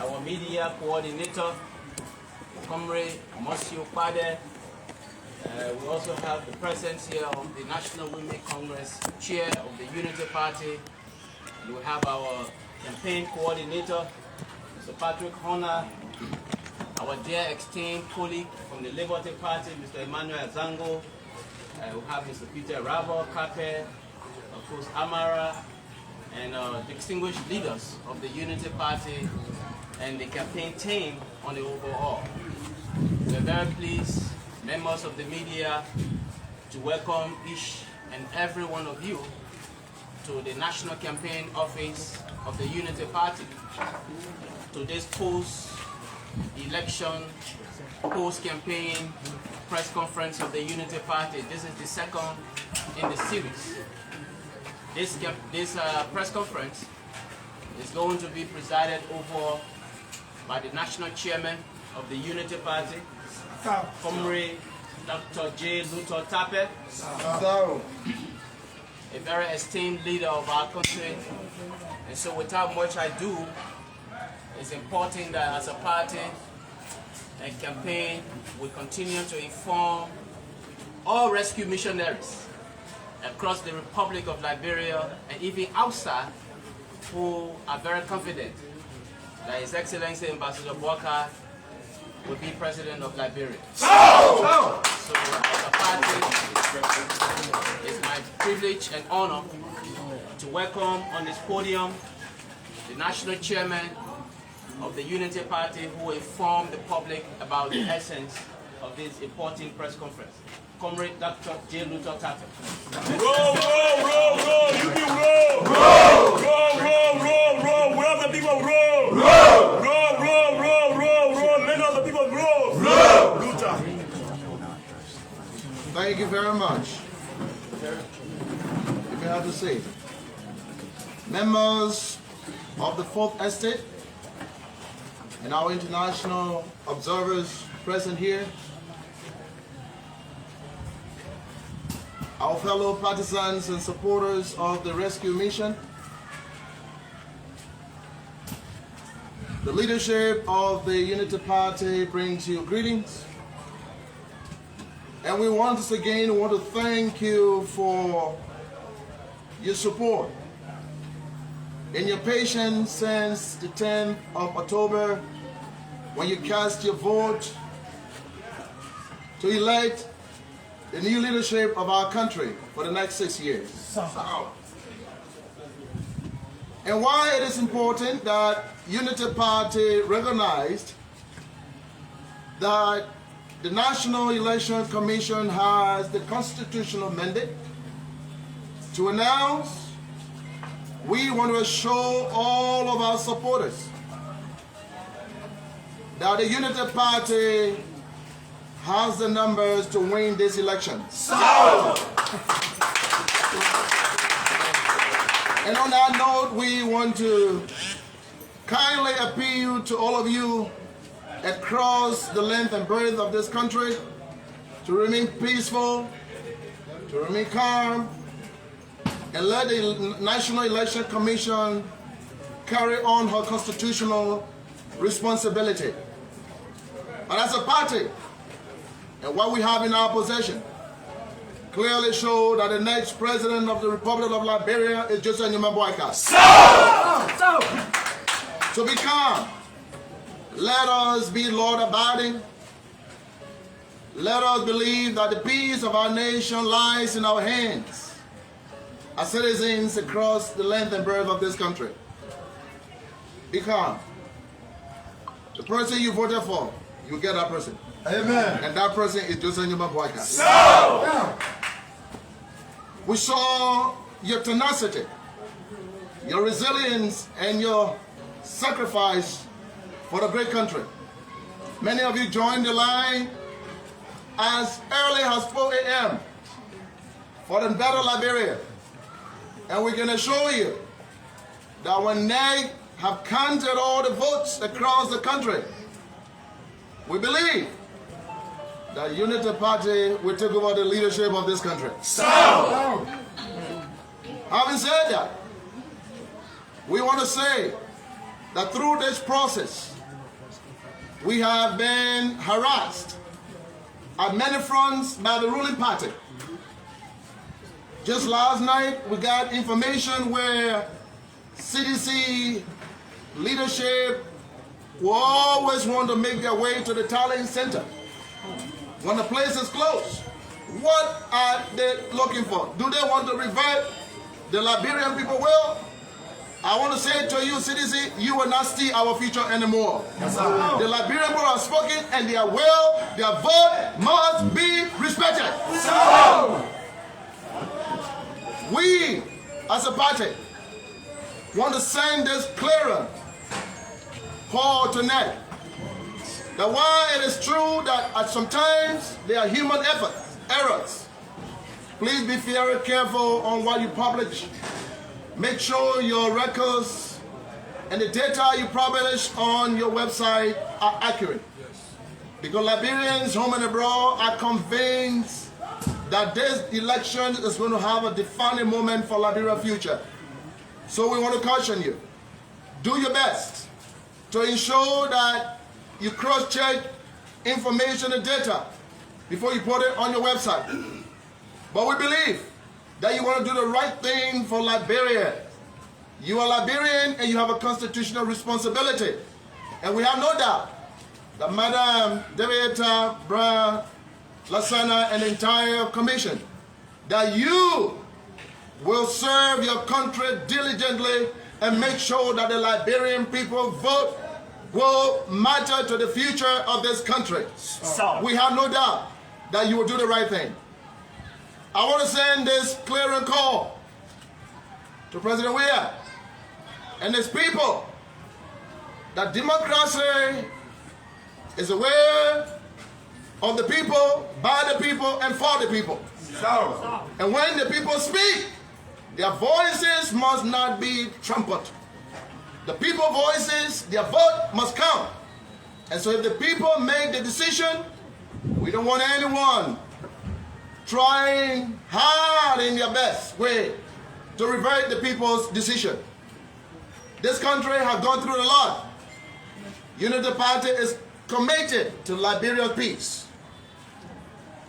our media coordinator, Comrade Monsieur Pade. We also have the presence here of the National Women Congress Chair of the Unity Party. And we have our campaign coordinator, Mr. Patrick Horner, our dear esteemed colleague from the Liberty Party, Mr. Emmanuel Zango. We have Mr. Peter Rabo, Kape, of course Amara, and distinguished leaders of the Unity Party and the campaign team on the overall. We are very pleased, members of the media, to welcome each and every one of you to the National Campaign Office of the Unity Party, to this post-election, post-campaign press conference of the Unity Party. This is the second in the series. This press conference is going to be presided over by the National Chairman of the Unity Party, Comrade Dr. J. Luther Tape, a very esteemed leader of our country. And so without much ado, it's important that as a party and campaign, we continue to inform all rescue missionaries across the Republic of Liberia and even outside, who are very confident that His Excellency Ambassador Boaka will be President of Liberia. So as a party, it's my privilege and honor to welcome on this podium the National Chairman of the Unity Party, who will inform the public about the essence of this important press conference. Comrade Dr. J. Luther Tape. Roll, roll, roll, roll, you can roll. Roll, roll, roll, roll, roll, where the people roll. Roll, roll, roll, roll, roll, roll, many of the people roll. Roll, Luther. Thank you very much. You may have to say, members of the 4th Estate and our international observers present here, our fellow partisans and supporters of the rescue mission, the leadership of the Unity Party brings you greetings. And we once again want to thank you for your support and your patience since the 10th of October, when you cast your vote to elect the new leadership of our country for the next 6 years. And why it is important that Unity Party recognized that the National Election Commission has the constitutional mandate to announce we want to show all of our supporters that the Unity Party has the numbers to win this election. And on that note, we want to kindly appeal to all of you across the length and breadth of this country to remain peaceful, to remain calm, and let the National Election Commission carry on her constitutional responsibility. But as a party, and what we have in our possession clearly show that the next president of the Republic of Liberia is Joseph Boaka. So be calm. Let us be law-abiding. Let us believe that the peace of our nation lies in our hands as citizens across the length and breadth of this country. Be calm. The person you voted for, you get that person. Amen. And that person is Joseph Boaka. We saw your tenacity, your resilience, and your sacrifice for the great country. Many of you joined the line as early as 4 a.m. for the better Liberia. And we're going to show you that when they have counted all the votes across the country, we believe that Unity Party will take over the leadership of this country. Having said that, we want to say that through this process, we have been harassed at many fronts by the ruling party. Just last night, we got information where CDC leadership will always want to make their way to the tallying center when the place is closed. What are they looking for? Do they want to revert the Liberian people will? I want to say to you, CDC, you will not steal our future anymore. Yes, the Liberian people have spoken, and their will, their vote must be respected. Yes, we, as a party, want to send this clearer call tonight. That while it is true that at sometimes there are human errors, please be very careful on what you publish. Make sure your records and the data you publish on your website are accurate. Because Liberians, home and abroad, are convinced that this election is going to have a defining moment for Liberia's future. So we want to caution you. Do your best to ensure that you cross-check information and data before you put it on your website. But we believe that you want to do the right thing for Liberia. You are Liberian and you have a constitutional responsibility. And we have no doubt that Madam Deviata Bra Lasana and the entire commission, that you will serve your country diligently and make sure that the Liberian people vote will matter to the future of this country. So we have no doubt that you will do the right thing. I want to send this clearing call to President Weah and his people that democracy is a way of the people, by the people, and for the people. And when the people speak, their voices must not be trampled. The people's voices, their vote must count. And so if the people make the decision, we don't want anyone trying hard in their best way to revert the people's decision. This country has gone through a lot. Unity Party is committed to Liberia's peace.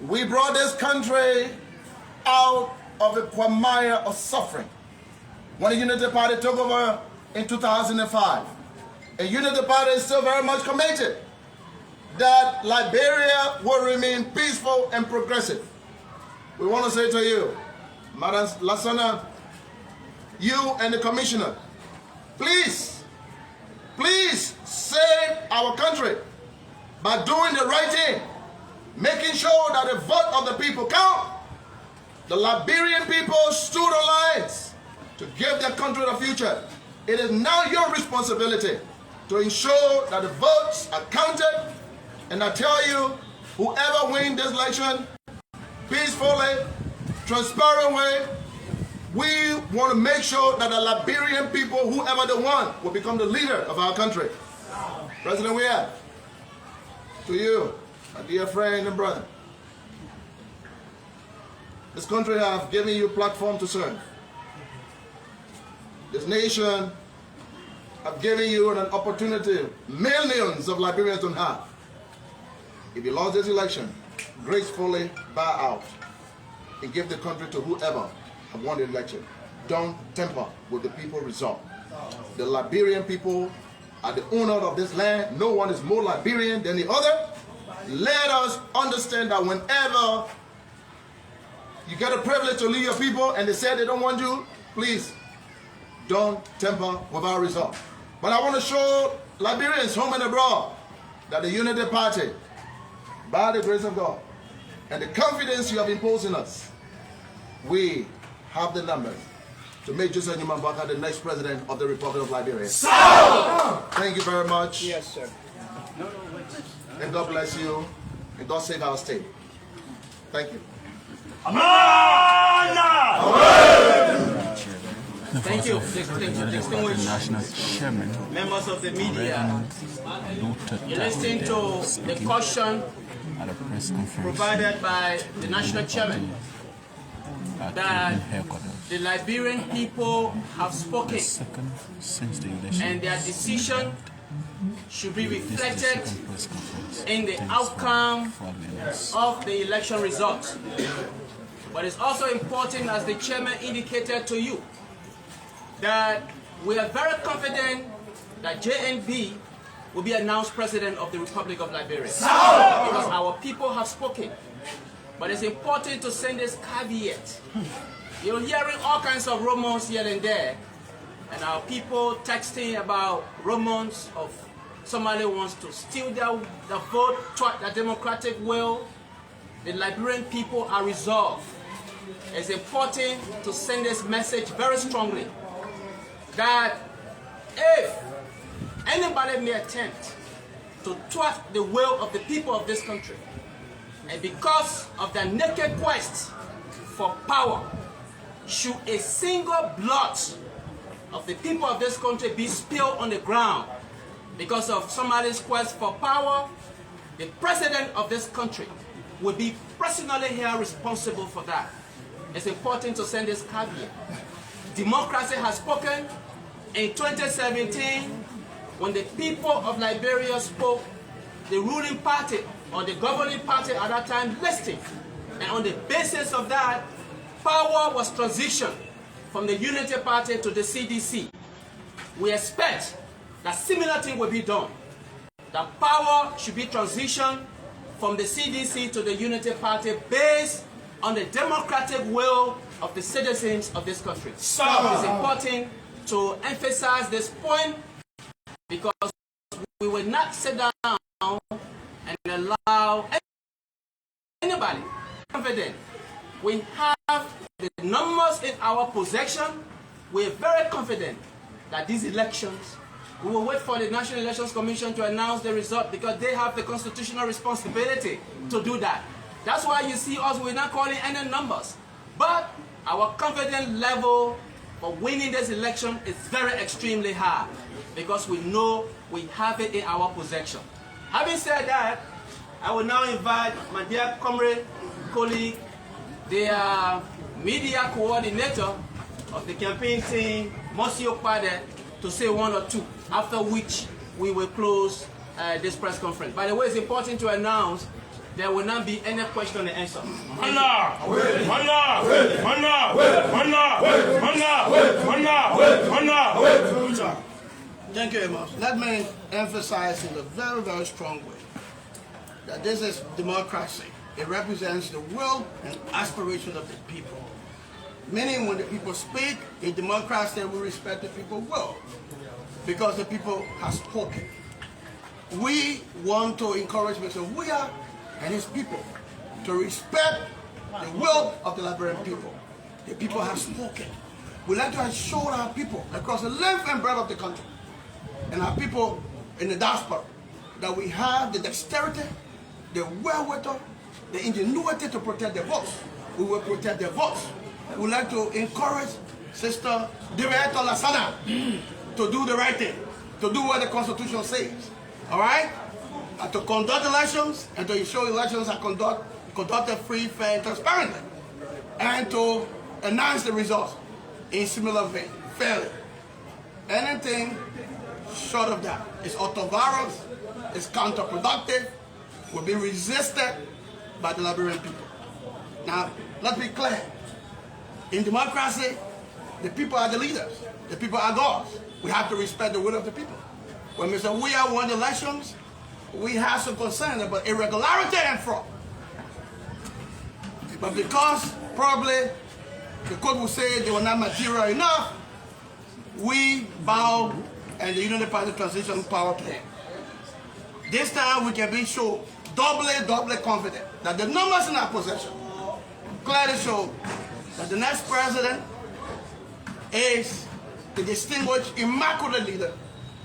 We brought this country out of a quagmire of suffering when the Unity Party took over in 2005. And Unity Party is still very much committed that Liberia will remain peaceful and progressive. We want to say to you, Madam Lasana, you and the commissioner, please save our country by doing the right thing, making sure that the vote of the people count. The Liberian people stood on lines to give their country the future. It is now your responsibility to ensure that the votes are counted. And I tell you, whoever wins this election, peacefully, transparent way, we want to make sure that the Liberian people, whoever they want, will become the leader of our country. President Weah, to you, my dear friend and brother, this country has given you a platform to serve. This nation has given you an opportunity millions of Liberians don't have. If you lost this election, gracefully bow out and give the country to whoever have won the election. Don't tamper with the people's result. The Liberian people are the owner of this land. No one is more Liberian than the other. Let us understand that whenever you get a privilege to lead your people and they say they don't want you, please don't tamper with our result. But I want to show Liberians home and abroad that the Unity Party, by the grace of God and the confidence you have imposed in us, we have the numbers to make Joseph Newman Baka the next president of the Republic of Liberia. Sir! Thank you very much. Yes, sir. And God bless you. And God save our state. Thank you. Thank you, distinguished members of the media. You're listening to the caution provided by the national chairman that the Liberian people have spoken, and their decision should be reflected in the outcome of the election result. But it's also important, as the chairman indicated to you, that we are very confident that JNB will be announced President of the Republic of Liberia. Because our people have spoken. But it's important to send this caveat. You're hearing all kinds of rumors here and there, and our people texting about rumors of somebody wants to steal the vote, thwart the democratic will. The Liberian people are resolved. It's important to send this message very strongly, that if anybody may attempt to thwart the will of the people of this country, and because of their naked quest for power, should a single blood of the people of this country be spilled on the ground because of somebody's quest for power, the president of this country will be personally held responsible for that. It's important to send this caveat. Democracy has spoken. In 2017, when the people of Liberia spoke, the ruling party or the governing party at that time listened. And on the basis of that, power was transitioned from the Unity Party to the CDC. We expect that similar thing will be done. That power should be transitioned from the CDC to the Unity Party based on the democratic will of the citizens of this country. It's important to emphasize this point, because we will not sit down and allow anybody confident. We have the numbers in our possession. We are very confident that these elections, we will wait for the National Elections Commission to announce the result, because they have the constitutional responsibility to do that. That's why you see us, we're not calling any numbers. But our confidence level for winning this election is very extremely high, because we know we have it in our possession. Having said that, I will now invite my dear comrade, colleague, the media coordinator of the campaign team, Monsieur Pade, to say one or two, after which we will close this press conference. By the way, it's important to announce there will not be any question and answer. Thank you very much. Let me emphasize in a very, very strong way that this is democracy. It represents the will and aspiration of the people. Meaning when the people speak, in democracy we respect the people's will, because the people have spoken. We want to encourage Mr. Weah and his people to respect the will of the Liberian people. The people have spoken. We like to assure our people across the length and breadth of the country, and our people in the diaspora, that we have the dexterity, the wherewithal, the ingenuity to protect their votes. We will protect their votes. We would like to encourage Sister Director Lasana to do the right thing, to do what the Constitution says. All right? And to conduct elections, and to ensure elections are conducted free, fair, and transparently, and to announce the results in similar vein, fairly. Anything short of that is autovirus, is counterproductive, will be resisted by the Liberian people. Now, let's be clear. In democracy, the people are the leaders. The people are gods. We have to respect the will of the people. When Mr. Weah won the elections, we have some concern about irregularity and fraud. But because probably the court will say they were not material enough, we bow and the Unity Party transition power to him. This time we can be sure, doubly confident, that the numbers in our possession clearly show that the next president is the distinguished, immaculate leader,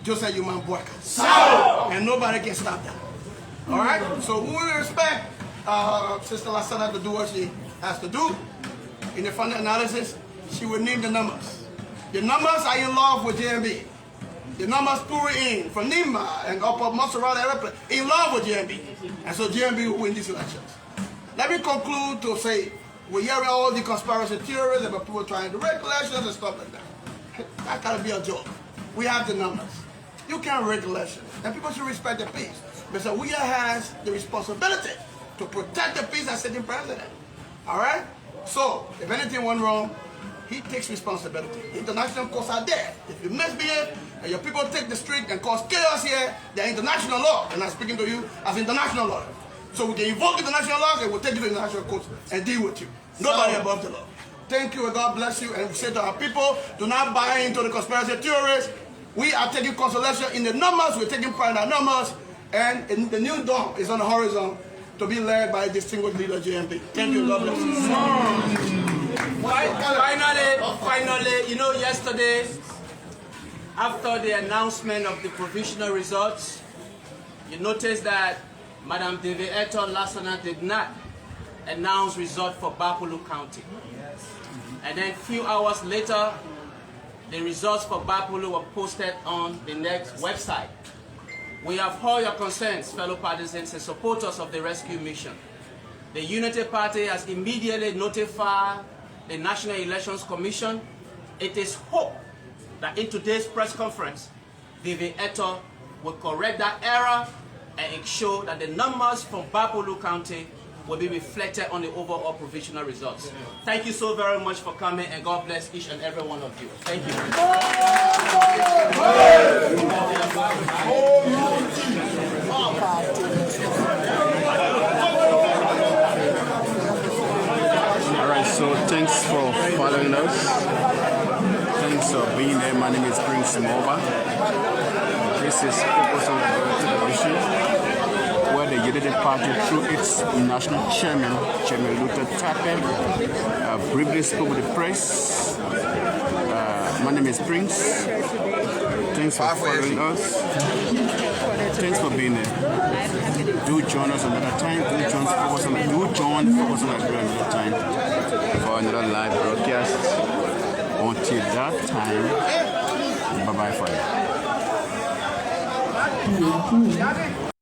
Joseph Human Boyka. And nobody can stop that. All right? So we respect Sister Lasana to do what she has to do. In the final analysis, she will name the numbers. The numbers are in love with JMB. The numbers pour in from Nima and up Montserrat Airplane in love with JMB. And so JMB will win these elections. Let me conclude to say We're hearing all the conspiracy theories about people trying to rig elections and stuff like that. That gotta be a joke. We have the numbers. You can't rig elections, and people should respect the peace. Mr. Weah has the responsibility to protect the peace as sitting president. All right? So, if anything went wrong, he takes responsibility. International courts are there. If you misbehave and your people take the street and cause chaos here, they're international law. And I'm speaking to you as international law. So we can invoke international laws and we'll take you to international courts and deal with you. Nobody above the law. Thank you and God bless you. And we say to our people, do not buy into the conspiracy theories. We are taking consolation in the numbers. We're taking pride in our numbers. And the new dawn is on the horizon to be led by a distinguished leader, JMP. Thank you and God bless you. Finally, you know, yesterday, after the announcement of the provisional results, you noticed that Madam David Eto Lassana did not announce results for Bapulu County. And then a few hours later, the results for Bapulu were posted on the next website. We have heard your concerns, fellow partisans and supporters of the rescue mission. The Unity Party has immediately notified the National Elections Commission. It is hoped that in today's press conference, David Eto will correct that error and ensure that the numbers from Bapulu County will be reflected on the overall provisional results. Thank you so very much for coming, and God bless each and every one of you. Thank you. All right, so thanks for following us. Thanks for being there. My name is Prince Moba. This is Focus on the Television, where the Unity Party, through its national chairman, Chairman Luther Tappe, briefly spoke with the press. My name is Prince. Thanks for following us. Thanks for being there. Do join us another time. Do join Focus on the another time for another live broadcast. Until that time, bye-bye for now.